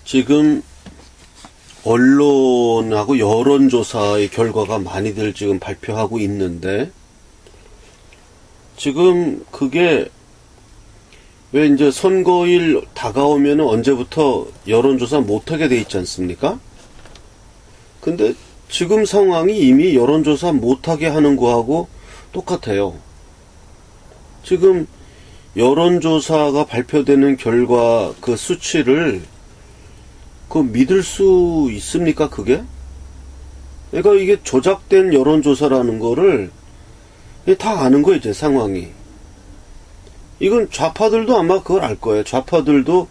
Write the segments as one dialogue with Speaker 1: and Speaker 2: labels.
Speaker 1: 지금 언론하고 여론조사의 결과가 많이들 지금 발표하고 있는데, 지금 그게 왜 이제 선거일 다가오면 언제부터 여론조사 못하게 돼 있지 않습니까? 근데 지금 상황이 이미 여론조사 못하게 하는 거하고 똑같아요. 지금 여론조사가 발표되는 결과 그 수치를 믿을 수 있습니까, 그게? 그러니까 이게 조작된 여론조사라는 거를 다 아는 거예요, 이제 상황이. 이건 좌파들도 아마 그걸 알 거예요. 좌파들도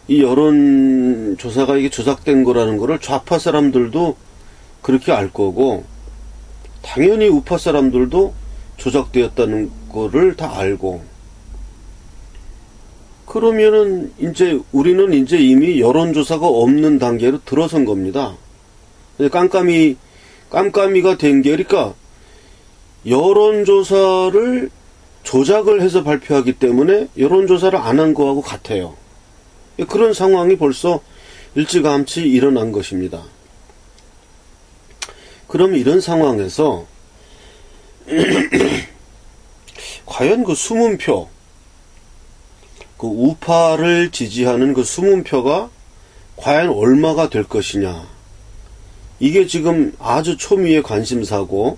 Speaker 1: 이 여론조사가 이게 조작된 거라는 거를 좌파 사람들도 그렇게 알 거고, 당연히 우파 사람들도 조작되었다는 거를 다 알고, 그러면은 이제 우리는 이제 이미 여론조사가 없는 단계로 들어선 겁니다. 깜깜이가 된 게, 그러니까 여론조사를 조작을 해서 발표하기 때문에 여론조사를 안 한 거하고 같아요. 그런 상황이 벌써 일찌감치 일어난 것입니다. 그럼 이런 상황에서 과연 그 수문표, 그 우파를 지지하는 그 수문표가 과연 얼마가 될 것이냐, 이게 지금 아주 초미의 관심사고,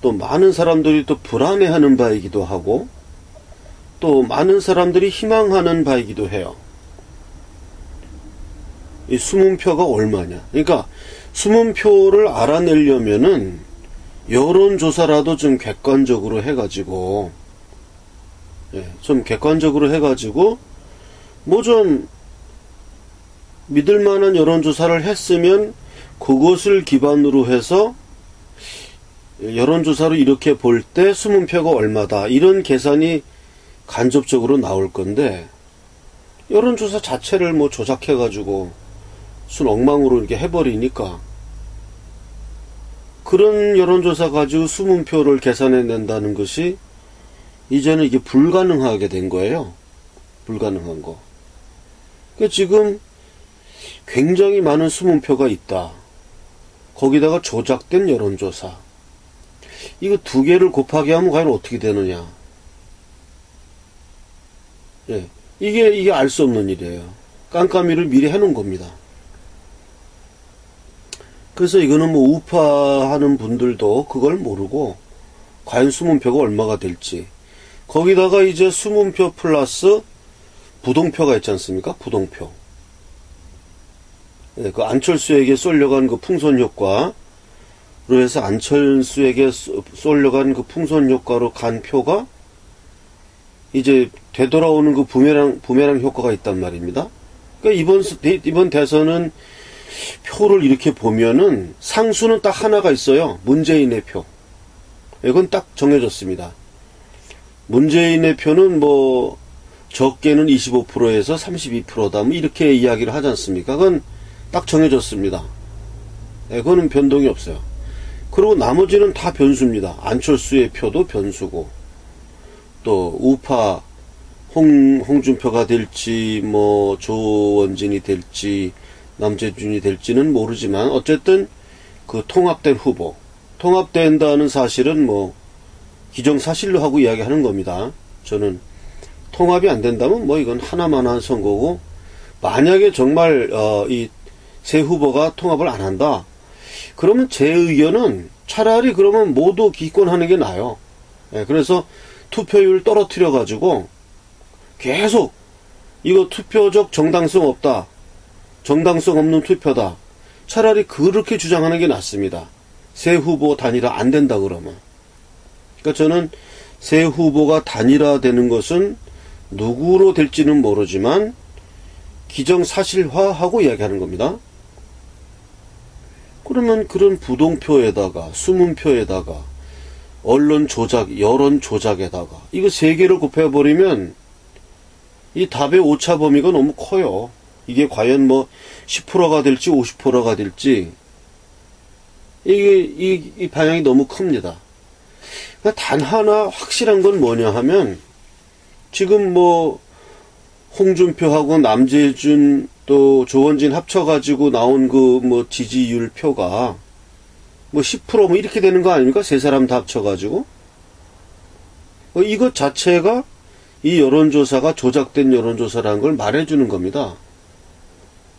Speaker 1: 또 많은 사람들이 또 불안해하는 바이기도 하고, 또 많은 사람들이 희망하는 바이기도 해요. 이 수문표가 얼마냐. 그러니까 수문표를 알아내려면은 여론조사라도 좀 객관적으로 해가지고, 뭐 좀 믿을 만한 여론조사를 했으면 그것을 기반으로 해서 여론조사로 이렇게 볼 때 수문표가 얼마다, 이런 계산이 간접적으로 나올 건데, 여론조사 자체를 뭐 조작해가지고 순 엉망으로 이렇게 해버리니까, 그런 여론조사 가지고 수문표를 계산해낸다는 것이 이제는 이게 불가능하게 된 거예요. 불가능한 거. 그러니까 지금 굉장히 많은 수문표가 있다. 거기다가 조작된 여론조사. 이거 두 개를 곱하기 하면 과연 어떻게 되느냐. 이게 알 수 없는 일이에요. 깜깜이를 미리 해놓은 겁니다. 그래서 이거는 뭐 우파하는 분들도 그걸 모르고 과연 수문표가 얼마가 될지, 거기다가 이제 수문표 플러스 부동표가 있지 않습니까? 부동표. 그 안철수에게 쏠려간 그 풍선 효과로 해서 안철수에게 쏠려간 그 풍선 효과로 간 표가 이제 되돌아오는 그 부메랑 효과가 있단 말입니다. 그러니까 이번 대선은 표를 이렇게 보면은 상수는 딱 하나가 있어요. 문재인의 표. 이건 딱 정해졌습니다. 문재인의 표는 뭐 적게는 25%에서 32%다. 뭐 이렇게 이야기를 하지 않습니까? 그건 딱 정해졌습니다. 그거는 변동이 없어요. 그리고 나머지는 다 변수입니다. 안철수의 표도 변수고, 또 우파 홍준표가 될지, 뭐 조원진이 될지, 남재준이 될지는 모르지만 어쨌든 그 통합된 후보, 통합된다는 사실은 뭐 기정사실로 하고 이야기하는 겁니다. 저는 통합이 안 된다면 뭐 이건 하나만한 선거고, 만약에 정말 이 세 후보가 통합을 안 한다, 그러면 제 의견은 차라리 그러면 모두 기권하는 게 나아요. 그래서 투표율 떨어뜨려 가지고 계속 이거 투표적 정당성 없다, 정당성 없는 투표다, 차라리 그렇게 주장하는 게 낫습니다. 세 후보 단일화 안 된다 그러면. 그러니까 저는 세 후보가 단일화되는 것은 누구로 될지는 모르지만 기정사실화하고 이야기하는 겁니다. 그러면 그런 부동표에다가 수문표에다가 언론 조작, 여론 조작에다가 이거 세 개를 곱해버리면 이 답의 오차 범위가 너무 커요. 이게 과연 뭐 10%가 될지 50%가 될지, 이 방향이 너무 큽니다. 그러니까 단 하나 확실한 건 뭐냐 하면, 지금 뭐 홍준표하고 남재준 또 조원진 합쳐가지고 나온 그 뭐 지지율 표가 뭐 10% 이렇게 되는 거 아닙니까? 세 사람 다 합쳐가지고. 이것 자체가 이 여론조사가 조작된 여론조사라는 걸 말해주는 겁니다.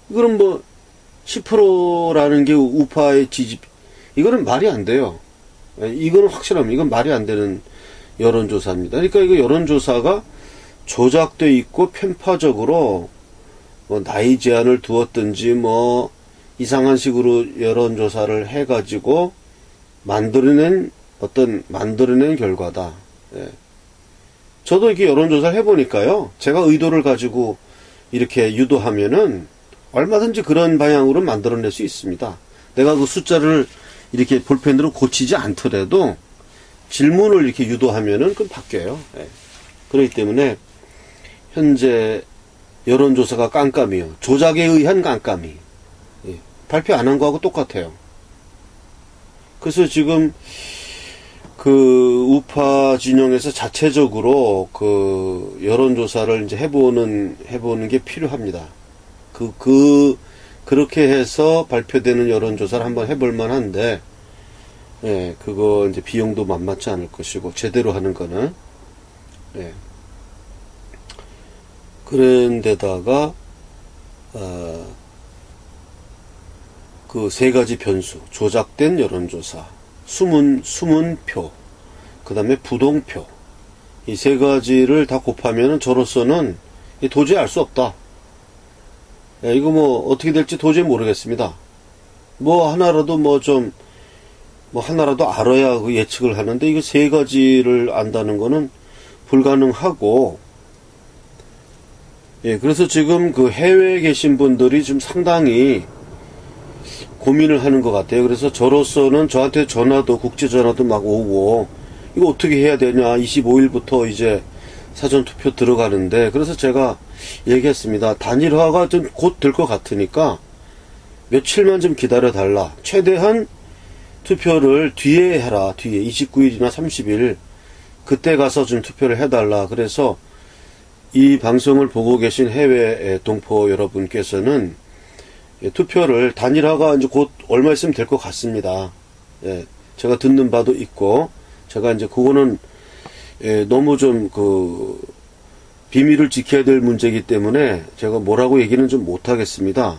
Speaker 1: 이거는 뭐 10%라는 게 우파의 지지, 이거는 말이 안 돼요. 이거는 확실합니다. 이건 말이 안 되는 여론조사입니다. 그러니까 이거 여론조사가 조작돼 있고 편파적으로 뭐 나이 제한을 두었든지 뭐 이상한 식으로 여론조사를 해가지고 만들어낸 결과다. 예. 저도 이렇게 여론조사를 해보니까요, 제가 의도를 가지고 이렇게 유도하면은 얼마든지 그런 방향으로 만들어낼 수 있습니다. 내가 그 숫자를 이렇게 볼펜으로 고치지 않더라도 질문을 이렇게 유도하면은 그건 바뀌어요. 예. 그렇기 때문에 현재 여론조사가 깜깜이요. 조작에 의한 깜깜이. 예. 발표 안 한 거하고 똑같아요. 그래서 지금 그 우파 진영에서 자체적으로 그 여론조사를 이제 해보는 게 필요합니다. 그렇게 해서 발표되는 여론조사를 한번 해볼 만한데, 예, 그거 이제 비용도 만만치 않을 것이고, 제대로 하는 거는, 예. 그런데다가, 그 세 가지 변수, 조작된 여론조사, 숨은 표, 그 다음에 부동표, 이 세 가지를 다 곱하면은 저로서는 도저히 알 수 없다. 예, 이거 뭐 어떻게 될지 도저히 모르겠습니다. 뭐 하나라도 하나라도 알아야 그 예측을 하는데, 이거 세 가지를 안다는 거는 불가능하고, 예, 그래서 지금 그 해외에 계신 분들이 좀 상당히 고민을 하는 것 같아요. 그래서 저로서는 저한테 국제 전화도 막 오고, 이거 어떻게 해야 되냐, 25일부터 이제 사전투표 들어가는데, 그래서 제가 얘기했습니다. 단일화가 좀 곧 될 것 같으니까 며칠만 좀 기다려 달라. 최대한 투표를 뒤에 해라. 뒤에 29일이나 30일 그때 가서 좀 투표를 해달라. 그래서 이 방송을 보고 계신 해외 동포 여러분께서는 투표를, 단일화가 이제 곧 얼마 있으면 될 것 같습니다. 예, 제가 듣는 바도 있고, 제가 이제 그거는 너무 좀 비밀을 지켜야 될 문제이기 때문에 제가 뭐라고 얘기는 좀 못하겠습니다.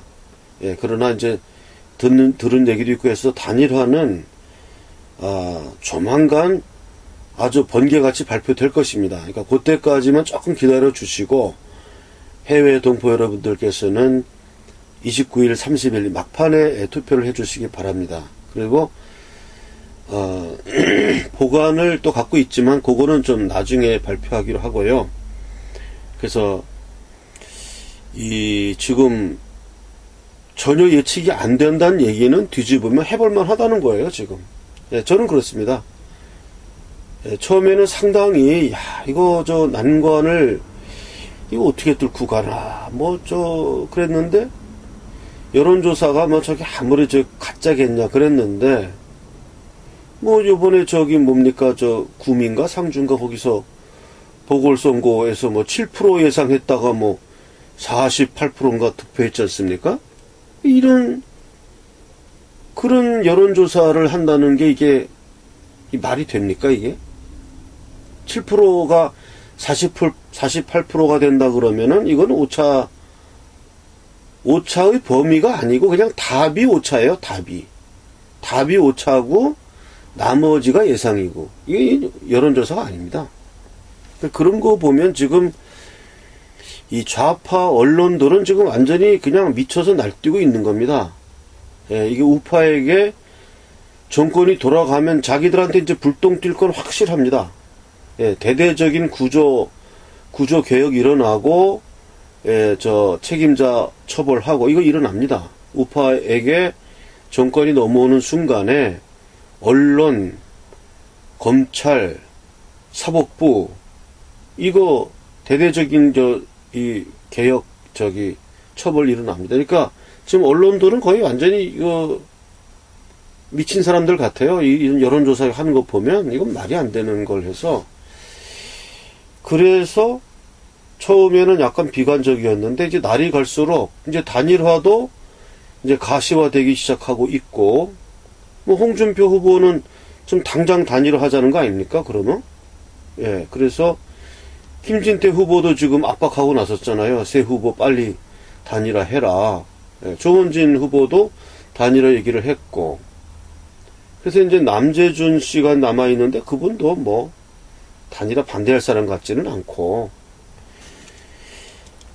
Speaker 1: 예, 그러나 이제 들은 얘기도 있고 해서 단일화는 조만간 아주 번개같이 발표될 것입니다. 그러니까 그때까지만 조금 기다려 주시고, 해외 동포 여러분들께서는 29일, 30일 막판에 투표를 해 주시기 바랍니다. 그리고 보관을 또 갖고 있지만 그거는 좀 나중에 발표하기로 하고요. 그래서 지금 전혀 예측이 안 된다는 얘기는 뒤집으면 해볼만 하다는 거예요, 지금. 예, 저는 그렇습니다. 예, 처음에는 상당히, 이거 난관을, 이거 어떻게 뚫고 가나, 그랬는데, 여론조사가 저기 아무리 가짜겠냐, 그랬는데, 요번에 구민가 상주인가 거기서 보궐선거에서 7% 예상했다가 48%인가 득표했지 않습니까? 그런 여론조사를 한다는 게 이게 말이 됩니까, 이게? 7%가 48%가 된다 그러면은 이거는 오차의 범위가 아니고 그냥 답이 오차예요, 답이. 답이 오차고 나머지가 예상이고, 이게 여론조사가 아닙니다. 그런 거 보면 지금 이 좌파 언론들은 지금 완전히 그냥 미쳐서 날뛰고 있는 겁니다. 예, 이게 우파에게 정권이 돌아가면 자기들한테 이제 불똥 뛸 건 확실합니다. 예, 대대적인 구조 개혁 일어나고, 예, 책임자 처벌하고, 이거 일어납니다. 우파에게 정권이 넘어오는 순간에 언론, 검찰, 사법부, 이거 대대적인 이 개혁 처벌 일어납니다. 그러니까 지금 언론들은 거의 완전히 이거 미친 사람들 같아요. 이런 여론조사 하는 거 보면 이건 말이 안 되는 걸 해서, 그래서 처음에는 약간 비관적이었는데 이제 날이 갈수록 이제 단일화도 이제 가시화되기 시작하고 있고, 뭐 홍준표 후보는 좀 당장 단일화 하자는 거 아닙니까? 그러면 예, 그래서 김진태 후보도 지금 압박하고 나섰잖아요. 새 후보 빨리 단일화 해라. 예, 조원진 후보도 단일화 얘기를 했고, 그래서 이제 남재준 씨가 남아있는데 그분도 뭐 단일화 반대할 사람 같지는 않고,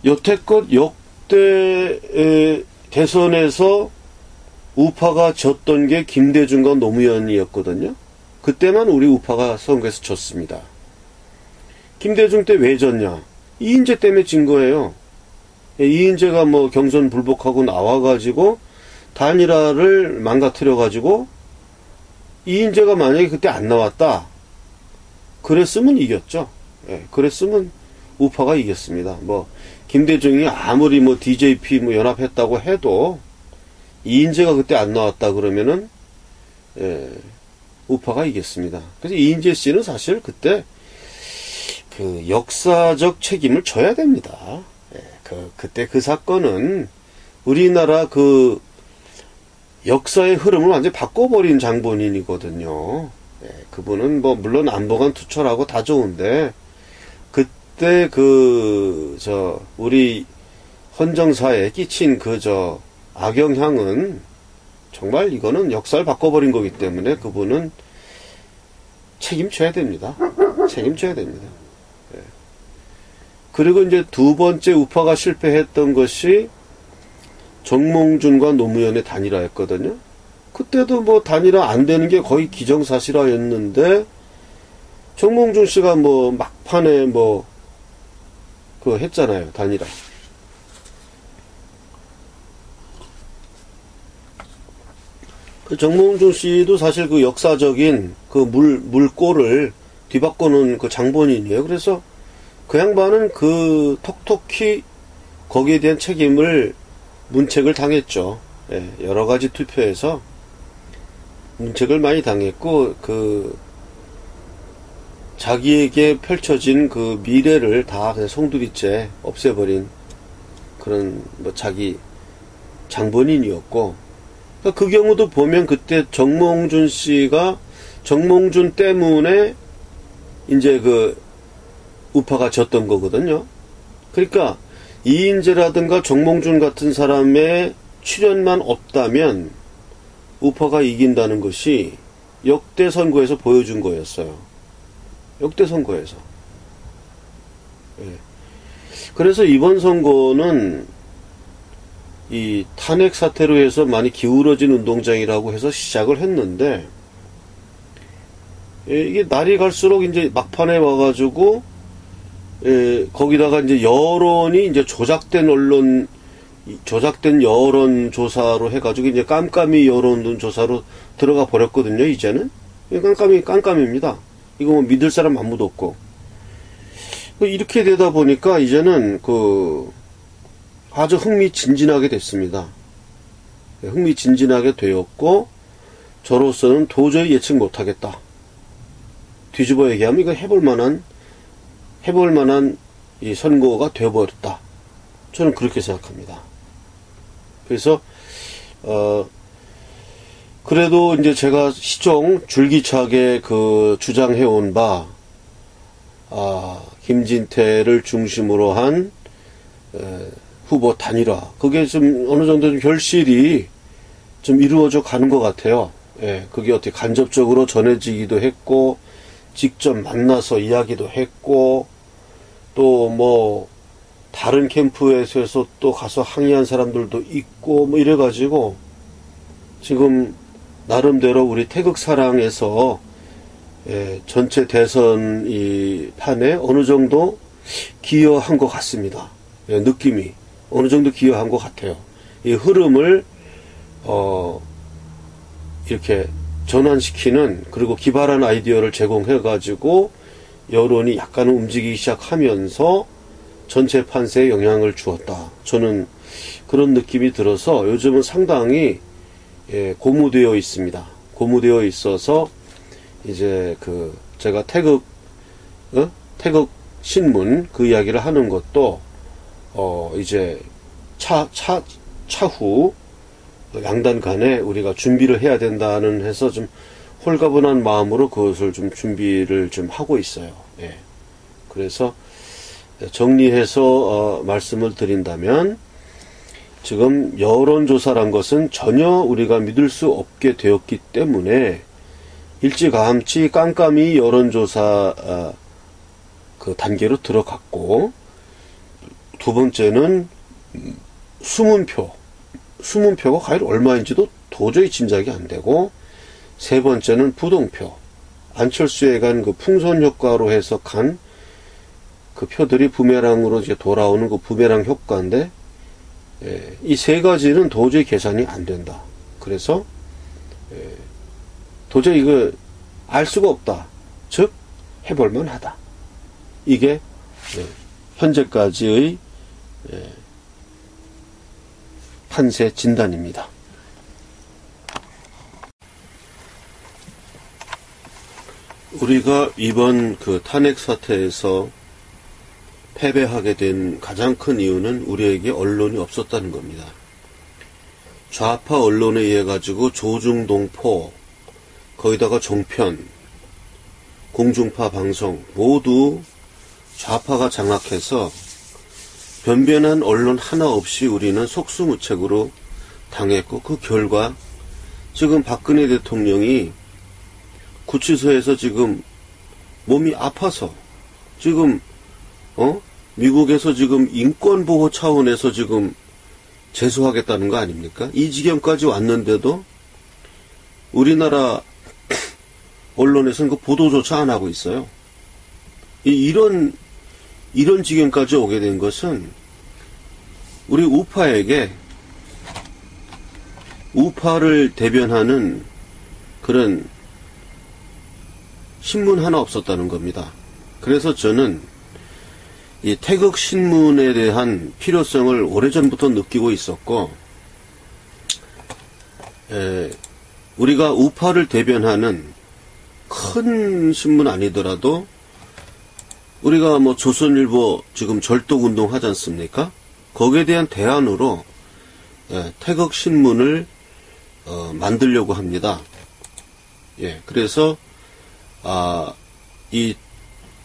Speaker 1: 여태껏 역대 대선에서 우파가 졌던 게 김대중과 노무현이었거든요. 그때만 우리 우파가 선거에서 졌습니다. 김대중 때 왜 졌냐? 이인재 때문에 진 거예요. 이인재가 뭐 경선 불복하고 나와가지고 단일화를 망가뜨려가지고, 이인재가 만약에 그때 안 나왔다 그랬으면 이겼죠. 예, 그랬으면 우파가 이겼습니다. 뭐 김대중이 아무리 뭐 DJP 뭐 연합했다고 해도 이인재가 그때 안 나왔다 그러면은 예, 우파가 이겼습니다. 그래서 이인재 씨는 사실 그때 그 역사적 책임을 져야 됩니다. 예, 그때 그 사건은 우리나라 그 역사의 흐름을 완전히 바꿔버린 장본인이거든요. 예, 그분은 뭐 물론 안보관 투철하고 다 좋은데 그때 우리 헌정사에 끼친 악영향은 정말 이거는 역사를 바꿔버린 거기 때문에 그분은 책임져야 됩니다. 책임져야 됩니다. 예. 그리고 이제 두 번째 우파가 실패했던 것이 정몽준과 노무현의 단일화였거든요. 그때도 뭐 단일화 안 되는 게 거의 기정사실화였는데, 정몽준 씨가 뭐 막판에 그거 했잖아요, 단일화. 그 정몽준 씨도 사실 그 역사적인 그 물꼬를 뒤바꾸는 그 장본인이에요. 그래서 그 양반은 그 톡톡히 거기에 대한 책임을 문책을 당했죠. 예, 여러 가지 투표에서 문책을 많이 당했고, 자기에게 펼쳐진 그 미래를 다 그냥 송두리째 없애버린 그런 자기 장본인이었고, 그 경우도 보면 그때 정몽준 씨가 정몽준 때문에 이제 우파가 졌던 거거든요. 그러니까 이인재라든가 정몽준 같은 사람의 출연만 없다면 우파가 이긴다는 것이 역대 선거에서 보여준 거였어요. 역대 선거에서. 예. 그래서 이번 선거는 이 탄핵 사태로 해서 많이 기울어진 운동장이라고 해서 시작을 했는데, 예, 이게 날이 갈수록 이제 막판에 와가지고, 예, 거기다가 이제 여론이 이제 조작된 여론 조사로 해가지고 이제 깜깜이 여론 조사로 들어가 버렸거든요, 이제는. 깜깜입니다. 이거 뭐 믿을 사람 아무도 없고. 이렇게 되다 보니까 이제는 아주 흥미진진하게 됐습니다. 흥미진진하게 되었고, 저로서는 도저히 예측 못하겠다. 뒤집어 얘기하면 이거 해볼 만한 이 선거가 되어버렸다. 저는 그렇게 생각합니다. 그래서 그래도 이제 제가 줄기차게 주장해온 바, 김진태를 중심으로 한 후보 단일화, 그게 좀 어느 정도 좀 결실이 좀 이루어져 가는 것 같아요. 예, 그게 어떻게 간접적으로 전해지기도 했고, 직접 만나서 이야기도 했고, 또 뭐 다른 캠프에서 또 가서 항의한 사람들도 있고 뭐 이래가지고 지금 나름대로 우리 태극사랑에서 전체 대선 이 판에 어느 정도 기여한 것 같습니다. 느낌이 어느 정도 기여한 것 같아요. 이 흐름을 이렇게 전환시키는, 그리고 기발한 아이디어를 제공해가지고 여론이 약간 움직이기 시작하면서 전체 판세에 영향을 주었다. 저는 그런 느낌이 들어서 요즘은 상당히 고무되어 있습니다. 고무되어 있어서 이제 제가 태극 신문 그 이야기를 하는 것도 이제 차후 양단 간에 우리가 준비를 해야 된다는 해서 좀 홀가분한 마음으로 그것을 좀 준비를 좀 하고 있어요. 예. 그래서 정리해서 말씀을 드린다면, 지금 여론조사란 것은 전혀 우리가 믿을 수 없게 되었기 때문에 일찌감치 깜깜이 여론조사 그 단계로 들어갔고, 두 번째는 수문표가 과연 얼마인지도 도저히 짐작이 안 되고, 세 번째는 부동표, 안철수에 간 그 풍선 효과로 해서 간 그 표들이 부메랑으로 이제 돌아오는 그 부메랑 효과인데, 이 세 가지는 도저히 계산이 안 된다. 그래서 도저히 이거 알 수가 없다. 즉 해볼만 하다. 이게 현재까지의 판세 진단입니다. 우리가 이번 그 탄핵 사태에서 패배하게 된 가장 큰 이유는 우리에게 언론이 없었다는 겁니다. 좌파 언론에 의해 가지고 조중동포, 거기다가 종편, 공중파 방송 모두 좌파가 장악해서 변변한 언론 하나 없이 우리는 속수무책으로 당했고, 그 결과 지금 박근혜 대통령이 구치소에서 지금 몸이 아파서 지금 미국에서 지금 인권보호 차원에서 지금 재수하겠다는 거 아닙니까? 이 지경까지 왔는데도 우리나라 언론에서는 그 보도조차 안 하고 있어요. 이런 지경까지 오게 된 것은 우리 우파에게 우파를 대변하는 그런 신문 하나 없었다는 겁니다. 그래서 저는 이 태극신문에 대한 필요성을 오래전부터 느끼고 있었고, 우리가 우파를 대변하는 큰 신문 아니더라도 우리가 뭐 조선일보 지금 절독운동 하지 않습니까? 거기에 대한 대안으로 태극신문을 만들려고 합니다. 그래서 이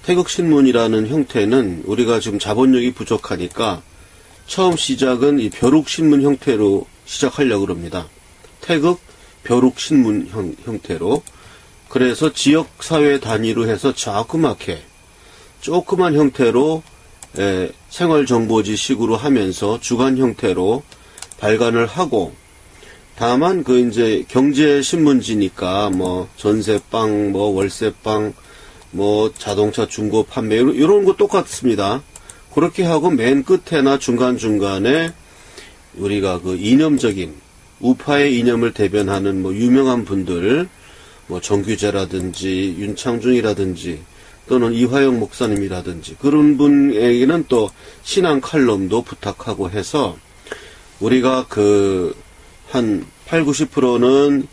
Speaker 1: 태극신문이라는 형태는 우리가 지금 자본력이 부족하니까 처음 시작은 이 벼룩신문 형태로 시작하려고 합니다. 태극 벼룩신문 형태로. 그래서 지역사회 단위로 해서 조그만 형태로 생활정보지 식으로 하면서 주간 형태로 발간을 하고, 다만 그 이제 경제신문지니까 뭐 전세방, 뭐 월세방, 뭐 자동차 중고 판매 이런 거 똑같습니다. 그렇게 하고 맨 끝에나 중간중간에 우리가 그 이념적인 우파의 이념을 대변하는 뭐 유명한 분들, 뭐 정규재라든지 윤창중이라든지 또는 이화영 목사님이라든지 그런 분에게는 또 신앙 칼럼도 부탁하고 해서 우리가 그 한 8, 90%는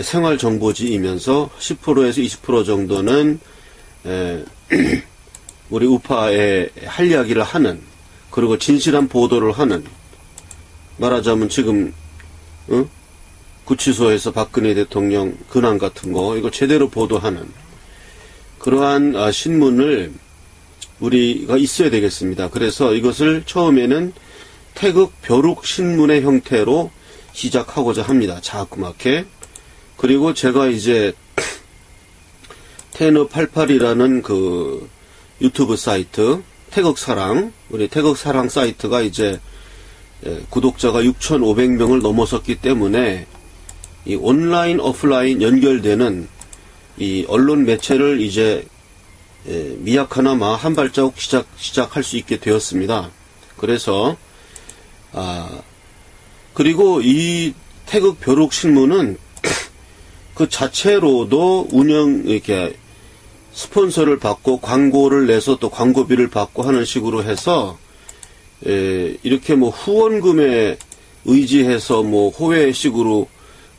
Speaker 1: 생활정보지이면서 10%에서 20% 정도는 우리 우파의 할 이야기를 하는, 그리고 진실한 보도를 하는, 말하자면 지금 구치소에서 박근혜 대통령 근황 같은 거 이거 제대로 보도하는 그러한 신문을 우리가 있어야 되겠습니다. 그래서 이것을 처음에는 태극 벼룩 신문의 형태로 시작하고자 합니다. 자그맣게. 그리고 제가 이제 테너88이라는 그 유튜브 사이트, 태극사랑, 우리 태극사랑 사이트가 이제 구독자가 6,500명을 넘어섰기 때문에 이 온라인, 오프라인 연결되는 이 언론 매체를 이제 미약하나마 한 발자국 시작할 수 있게 되었습니다. 그래서 그리고 이 태극 벼룩 신문은 그 자체로도 이렇게 스폰서를 받고 광고를 내서 또 광고비를 받고 하는 식으로 해서 이렇게 뭐 후원금에 의지해서 뭐 호외식으로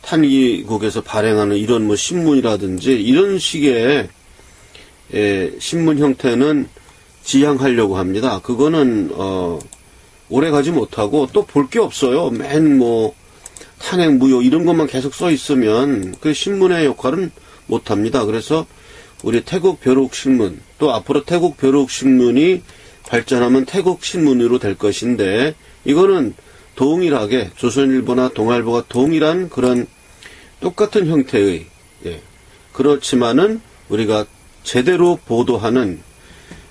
Speaker 1: 탄기국에서 발행하는 이런 뭐 신문이라든지 이런 식의 신문 형태는 지향하려고 합니다. 그거는 오래 가지 못하고 또 볼 게 없어요. 탄핵 무효 이런 것만 계속 써 있으면 그 신문의 역할은 못 합니다. 그래서 우리 태국 벼룩 신문, 또 앞으로 태국 벼룩 신문이 발전하면 태국 신문으로 될 것인데, 이거는 동일하게 조선일보나 동아일보가 동일한 그런 똑같은 형태의, 그렇지만은 우리가 제대로 보도하는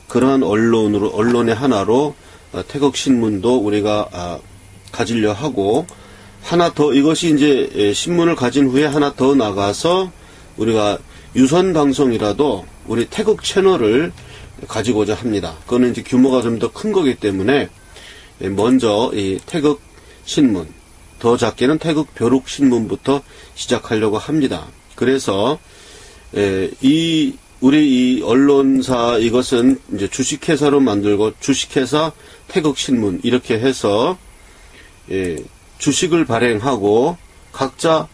Speaker 1: 그러한 언론의 하나로 태국 신문도 우리가 가지려 하고, 하나 더, 이것이 이제 신문을 가진 후에 하나 더 나가서 우리가 유선 방송이라도 우리 태국 채널을 가지고자 합니다. 그거는 이제 규모가 좀 더 큰 거기 때문에 먼저 이 태국 신문, 더 작게는 태국 벼룩 신문부터 시작하려고 합니다. 그래서 우리 이 언론사, 이것은 이제 주식회사로 만들고, 주식회사 태국 신문 이렇게 해서 주식을 발행하고 각자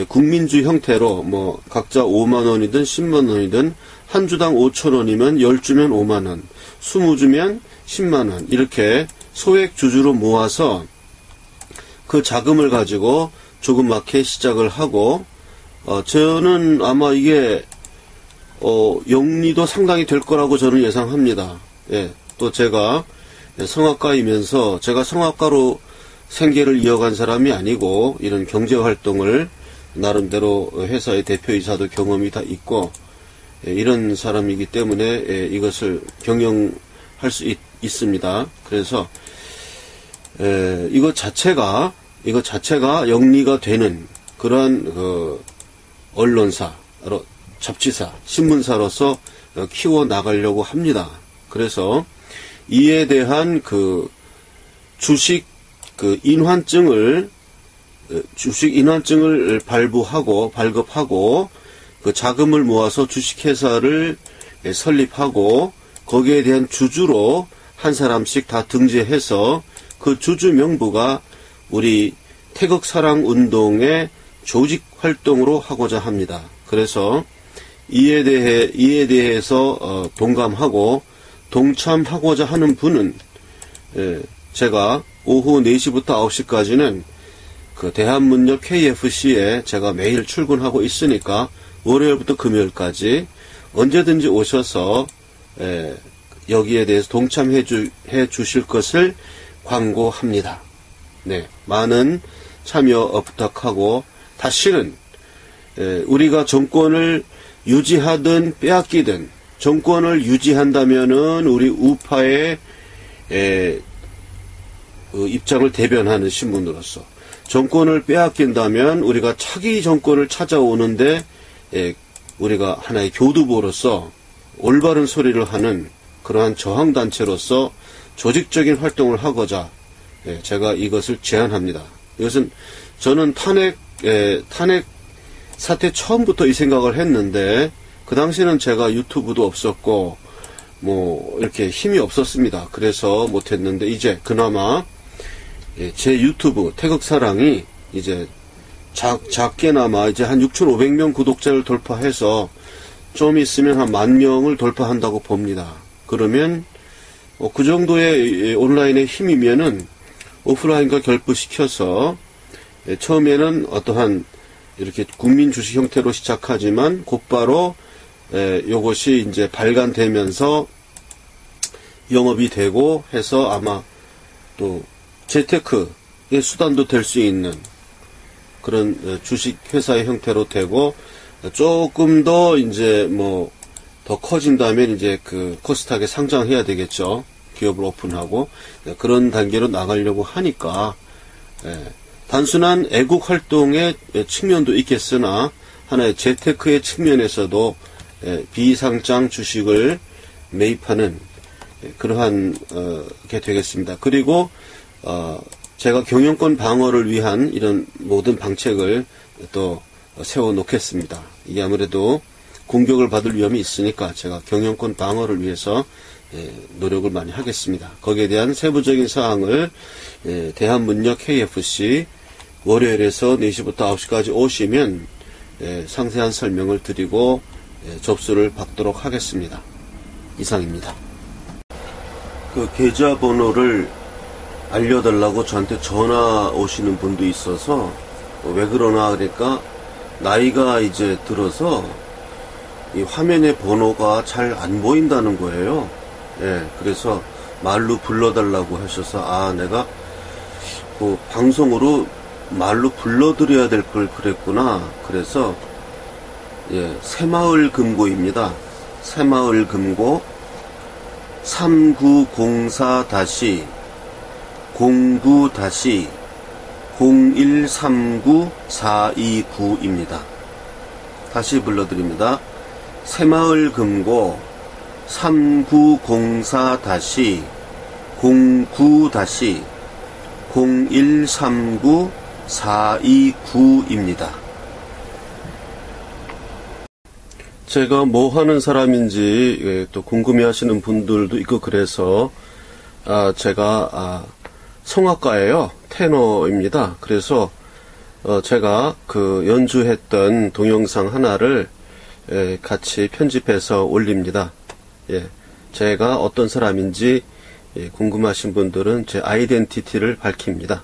Speaker 1: 국민주 형태로 각자 5만원이든 10만원이든 한 주당 5천원이면 10주면 5만원, 20주면 10만원 이렇게 소액 주주로 모아서 그 자금을 가지고 조그맣게 시작을 하고, 저는 아마 이게 영리도 상당히 될 거라고 저는 예상합니다. 또 제가 성악가이면서, 제가 성악가로 생계를 이어간 사람이 아니고 이런 경제활동을 나름대로 회사의 대표이사도 경험이 다 있고 이런 사람이기 때문에 이것을 경영할 수 있습니다. 그래서 이것 자체가 영리가 되는 그러한 언론사, 잡지사, 신문사로서 키워 나가려고 합니다. 그래서 이에 대한 주식 인환증을 발급하고 그 자금을 모아서 주식회사를 설립하고 거기에 대한 주주로 한 사람씩 다 등재해서 그 주주 명부가 우리 태극사랑운동의 조직 활동으로 하고자 합니다. 그래서 이에 대해서 동감하고 동참하고자 하는 분은 제가 오후 4시부터 9시까지는 그 대한문역 KFC에 제가 매일 출근하고 있으니까 월요일부터 금요일까지 언제든지 오셔서 여기에 대해서 동참해 주실 것을 광고합니다. 많은 참여 부탁하고, 다시는 우리가 정권을 유지하든 빼앗기든 정권을 유지한다면은 우리 우파의 입장을 대변하는 신문으로서, 정권을 빼앗긴다면 우리가 차기 정권을 찾아오는데 우리가 하나의 교두보로서 올바른 소리를 하는 그러한 저항단체로서 조직적인 활동을 하고자 제가 이것을 제안합니다. 이것은 저는 탄핵 사태 처음부터 이 생각을 했는데, 그 당시에는 제가 유튜브도 없었고 이렇게 힘이 없었습니다. 그래서 못했는데, 이제 그나마 제 유튜브 태극사랑이 이제 작게나마 이제 한 6,500명 구독자를 돌파해서 좀 있으면 한 10,000명을 돌파한다고 봅니다. 그러면 그 정도의 온라인의 힘이면은 오프라인과 결부시켜서 처음에는 어떠한 이렇게 국민 주식 형태로 시작하지만 곧바로 요것이 이제 발간되면서 영업이 되고 해서 아마 또 재테크의 수단도 될 수 있는 그런 주식 회사의 형태로 되고, 조금 더 이제 더 커진다면 이제 그 코스닥에 상장해야 되겠죠. 기업을 오픈하고 그런 단계로 나가려고 하니까 단순한 애국 활동의 측면도 있겠으나 하나의 재테크의 측면에서도 비상장 주식을 매입하는 그러한 게 되겠습니다. 그리고 제가 경영권 방어를 위한 이런 모든 방책을 또 세워 놓겠습니다. 이게 아무래도 공격을 받을 위험이 있으니까 제가 경영권 방어를 위해서 노력을 많이 하겠습니다. 거기에 대한 세부적인 사항을 대한문역 KFC 월요일에서 4시부터 9시까지 오시면 상세한 설명을 드리고 접수를 받도록 하겠습니다. 이상입니다. 그 계좌번호를 알려달라고 저한테 전화 오시는 분도 있어서 왜 그러나 그러니까 나이가 이제 들어서 이 화면에 번호가 잘 안 보인다는 거예요. 예, 그래서 말로 불러달라고 하셔서 아 내가 그 방송으로 말로 불러드려야 될 걸 그랬구나. 그래서 예, 새마을 금고입니다. 새마을 금고 3904-09-0139-429입니다. 다시 불러드립니다. 새마을 금고 3904-09-0139-429입니다. 제가 뭐 하는 사람인지 또 궁금해 하시는 분들도 있고 그래서 제가 성악가예요. 테너입니다. 그래서 제가 그 연주했던 동영상 하나를 같이 편집해서 올립니다. 예, 제가 어떤 사람인지 궁금하신 분들은 제 아이덴티티를 밝힙니다.